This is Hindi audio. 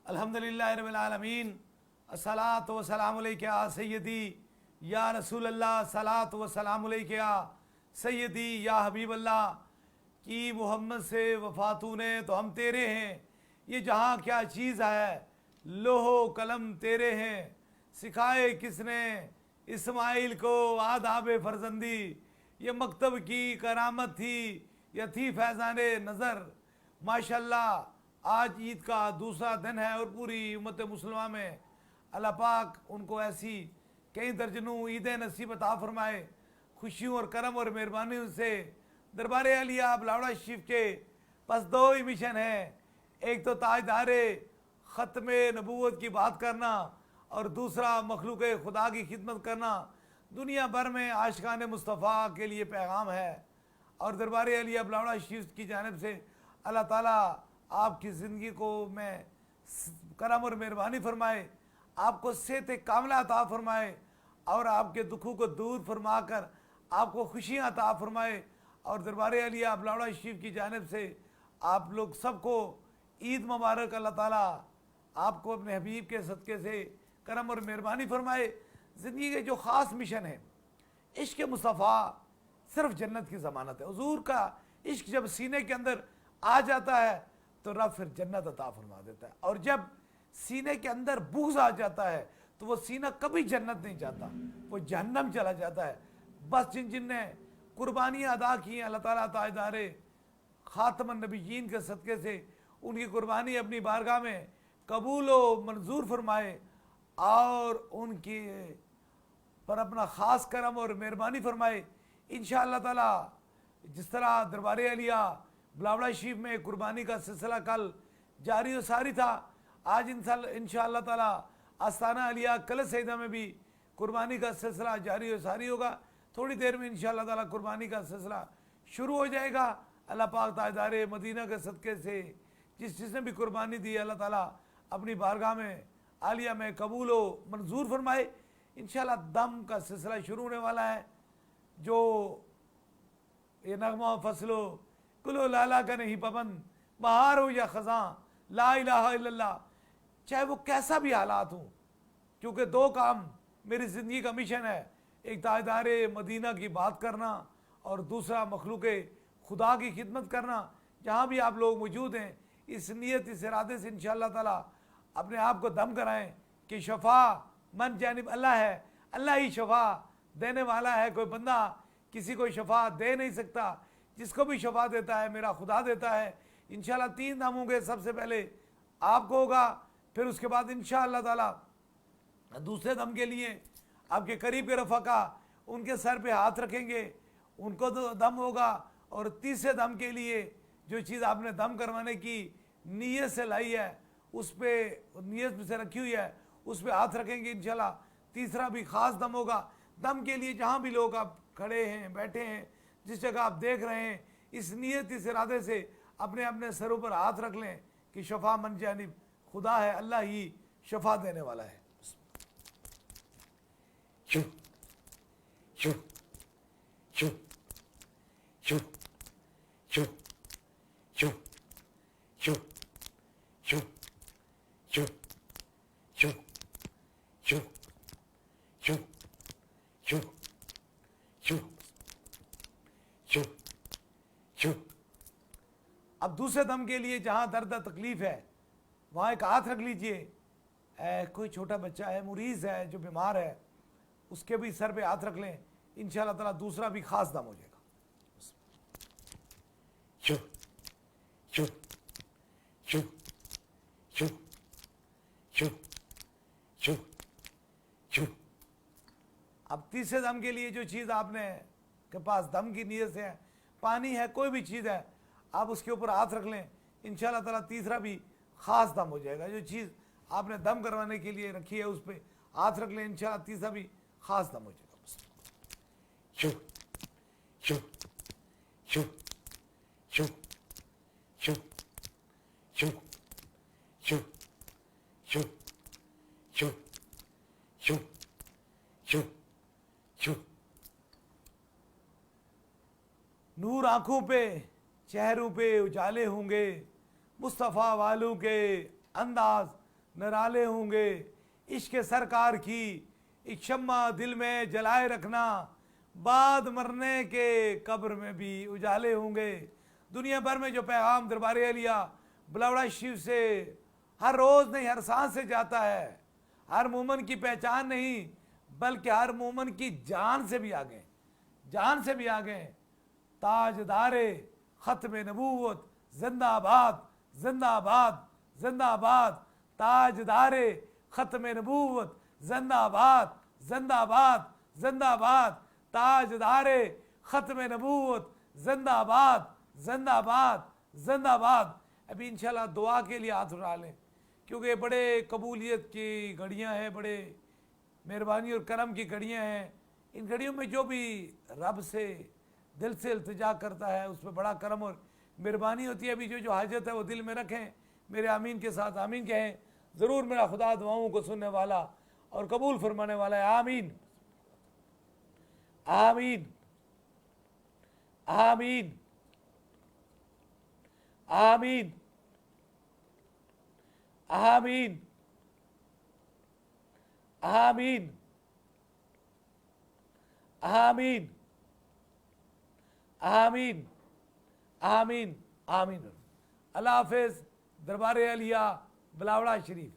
अल्हम्दुलिल्लाहि रब्बिल आलमीन अस्सलातु वस्सलामु अलैका या सय्यदी या रसूल अल्लाह सलातु वस्सलामु अलैका या सय्यदी या हबीब अल्लाह कि मोहम्मद से वफ़ा तूने तो हम तेरे हैं, ये जहाँ क्या चीज़ है लोहो कलम तेरे हैं, सिखाए किसने इस्माइल को आदाब फर्जंदी, ये मकतब की करामत थी या थी फैज़ान नज़र। माशाल्लाह आज ईद का दूसरा दिन है और पूरी उम्मत मुसलमा में अल्लाह पाक उनको ऐसी कई दर्जनों ईदें नसीब अता फरमाए। खुशियों और करम और मेहरबानी से दरबार अलिया बिलावड़ा शरीफ के बस दो ही मिशन हैं, एक तो ताजदारे ख़त्म नबूवत की बात करना और दूसरा मखलूक खुदा की खिदमत करना। दुनिया भर में आशिकान मुस्तफ़ा के लिए पैगाम है और दरबार अलिया बिलावड़ा शरीफ की जानिब से अल्लाह ताला आपकी ज़िंदगी को में करम और मेहरबानी फरमाए, आपको सेहत कामिला अता फरमाए और आपके दुखों को दूर फरमा कर आपको खुशियाँ अता फरमाए। और दरबार अलिया बिलावड़ा शरीफ की जानिब से आप लोग सबको ईद मुबारक। अल्लाह ताला आपको अपने हबीब के सदक़े से करम और मेहरबानी फरमाए। ज़िंदगी के जो ख़ास मिशन है इश्क़ मुस्तफ़ा सिर्फ जन्नत की ज़मानत है। हुज़ूर का इश्क़ जब सीने के अंदर आ जाता है तो रब फिर जन्नत अता फरमा देता है, और जब सीने के अंदर बुग़्ज़ आ जाता है तो वो सीना कभी जन्नत नहीं जाता, वो जहन्नम चला जाता है। बस जिन जिन ने कुर्बानियाँ अदा की हैं अल्लाह ताला ताजदारे ख़ातमुन नबिय्यीन के सदक़े से उनकी कुर्बानी अपनी बारगाह में कबूल व मंजूर फरमाए और उनकी पर अपना ख़ास करम और मेहरबानी फरमाए। इंशाअल्लाह ताला जिस तरह दरबार अलिया बिलावड़ा शरीफ में कुर्बानी का सिलसिला कल जारी व सारी था, आज इंशाअल्लाह ताला आस्ताना अलिया कल सईदा में भी कुर्बानी का सिलसिला जारी व सारी होगा। थोड़ी देर में इंशाअल्लाह ताला कुर्बानी का सिलसिला शुरू हो जाएगा। अल्लाह पाक ताजदारे मदीना के सदक़े से जिसने भी कुर्बानी दी अल्लाह ताला अपनी बारगाह में आलिया में कबूल व मंजूर फरमाए। इंशाअल्लाह दम का सिलसिला शुरू होने वाला है। जो ये नगमा फसलो कुलो लाला का नहीं पाबंद, बहार हो या ख़ज़ां ला इलाहा इल्लल्लाह, चाहे वो कैसा भी हालात हो, क्योंकि दो काम मेरी ज़िंदगी का मिशन है, एक ताजदारे मदीना की बात करना और दूसरा मखलूक खुदा की खिदमत करना। जहाँ भी आप लोग मौजूद हैं इस नीयत इस इरादे से इंशाअल्लाह ताला अपने आप को दम कराएं कि शफ़ा मन जानिब अल्लाह है, अल्लाह ही शफ़ा देने वाला है। कोई बंदा किसी को शफ़ा दे नहीं सकता, जिसको भी शफ़ा देता है मेरा खुदा देता है। इंशाअल्लाह 3 दम होंगे, सबसे पहले आपको होगा, फिर उसके बाद इंशाअल्लाह ताला दूसरे दम के लिए आपके करीब के रफ़का उनके सर पे हाथ रखेंगे, उनको तो दम होगा। और तीसरे दम के लिए जो चीज़ आपने दम करवाने की नीयत से लाई है उस पर नीयत से रखी हुई है उस पर हाथ रखेंगे इंशाल्लाह। तीसरा भी ख़ास दम होगा। दम के लिए जहाँ भी लोग आप खड़े हैं बैठे हैं जिस जगह आप देख रहे हैं इस नीयत इस इरादे से अपने अपने सरों पर हाथ रख लें कि शफ़ा मन जानिब खुदा है, अल्लाह ही शफ़ा देने वाला है। शु शु शु शु शु शु शु शु शु शु शु शु शु शु शु शु। अब दूसरे दम के लिए जहाँ दर्द तकलीफ़ है वहाँ एक हाथ रख लीजिए। कोई छोटा बच्चा है, मुरीज़ है, जो बीमार है, उसके भी सर पे हाथ रख लें, इंशाअल्लाह ताला दूसरा भी ख़ास दम हो जाएगा। शु शु शु शु शु शु शु। अब तीसरे दम के लिए जो चीज़ आपने के पास दम की नीयत से है, पानी है, कोई भी चीज़ है, आप उसके ऊपर हाथ रख लें, इंशाअल्लाह ताला तीसरा भी ख़ास दम हो जाएगा। जो चीज़ आपने दम करवाने के लिए रखी है उस पर हाथ रख लें, इंशाअल्लाह तीसरा भी ख़ास दम हो जाएगा। शु शु शु शु शु शु शु शु शु शु शु शु। नूर आँखों पे चेहरों पे उजाले होंगे, मुस्तफ़ा वालों के अंदाज नराले होंगे। इश्क सरकार की एक शम्मा दिल में जलाए रखना, बाद मरने के कब्र में भी उजाले होंगे। दुनिया भर में जो पैगाम दरबार अलिया बिलावड़ा शिव से हर रोज़ नहीं हर सांस से जाता है, हर मोमन की पहचान नहीं बल्कि हर मोमन की जान से भी आगे, जान से भी आगे। ताजदारे ख़त्म नबूवत जिंदाबाद जिंदाबाद जिंदाबाद, ताजदारे ख़त्म नबूवत जिंदाबाद जिंदाबाद जिंदाबाद, ताजदारे ख़त्म नबूवत जिंदाबाद जिंदाबाद जिंदाबाद। अभी इंशाल्लाह दुआ के लिए हाथ उठा लें, क्योंकि बड़े कबूलियत की घड़ियां हैं, बड़े मेहरबानी और करम की घड़ियां हैं। इन घड़ियों में जो भी रब से दिल से इल्तिजा करता है उस पर बड़ा करम और मेहरबानी होती है। अभी जो हाजत है वो दिल में रखें, मेरे आमीन के साथ आमीन कहें। ज़रूर मेरा खुदा दुआओं को सुनने वाला और कबूल फरमाने वाला है। आमीन आमीन आमीन आमीन आमीन आमीन आमीन आमीन आमीन आमीन। अल्लाह हाफिज़। दरबार अलिया बिलावड़ा शरीफ।